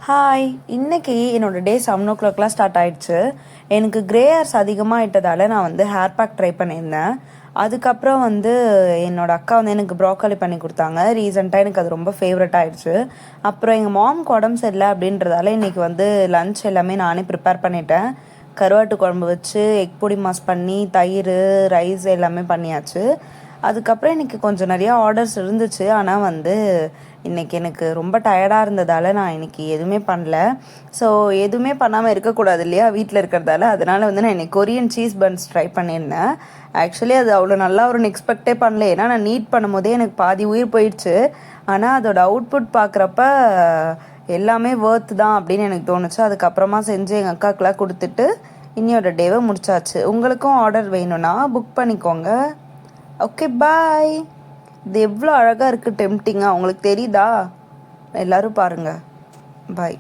Hi, இன்னைக்கு என்னோட டே 7 o'clockலாம் start ஆயிடுச்சு. எனக்கு கிரே ஹேர்ஸ் அதிகமாக இட்டதால் நான் வந்து ஹேர் பேக் ட்ரை பண்ணியிருந்தேன். அதுக்கப்புறம் வந்து என்னோட அக்கா வந்து எனக்கு ப்ரோக்கலி பண்ணி கொடுத்தாங்க. ரீசெண்டாக எனக்கு அது ரொம்ப ஃபேவரட் ஆயிடுச்சு. அப்புறம் எங்கள் மாம்க்கு உடம்பு சரியில்லை அப்படின்றதால இன்றைக்கி வந்து லன்ச் எல்லாமே நானே ப்ரிப்பேர் பண்ணிட்டேன். கருவாட்டு குழம்பு வச்சு எக் பொடி மாஸ் பண்ணி தயிர் ரைஸ் எல்லாமே பண்ணியாச்சு. அதுக்கப்புறம் இன்றைக்கி கொஞ்சம் நிறையா ஆர்டர்ஸ் இருந்துச்சு. ஆனால் வந்து இன்றைக்கி எனக்கு ரொம்ப டயர்டாக இருந்ததால் நான் இன்றைக்கி எதுவுமே பண்ணல. ஸோ எதுவுமே பண்ணாமல் இருக்கக்கூடாது இல்லையா வீட்டில் இருக்கிறதால. அதனால் வந்து நான் இன்றைக்கி கொரியன் சீஸ் பன்ஸ் ட்ரை பண்ணியிருந்தேன். ஆக்சுவலி அது அவ்வளோ நல்லா ஒரு எக்ஸ்பெக்டே பண்ணல. ஏன்னா நான் நீட் பண்ணும்போதே எனக்கு பாதி உயிர் போயிடுச்சு. ஆனால் அதோட அவுட்புட் பார்க்குறப்ப எல்லாமே ஒர்த் தான் அப்படின்னு எனக்கு தோணுச்சு. அதுக்கப்புறமா செஞ்சு எங்கள் அக்காக்கெலாம் கொடுத்துட்டு இன்னையோட டேவை முடிச்சாச்சு. உங்களுக்கும் ஆர்டர் வேணும்னா புக் பண்ணிக்கோங்க. ஓகே, பாய். இது எவ்வளோ அழகாக இருக்குது, டெம்ப்டிங்காக உங்களுக்கு தெரியுதா? எல்லோரும் பாருங்கள். பாய்.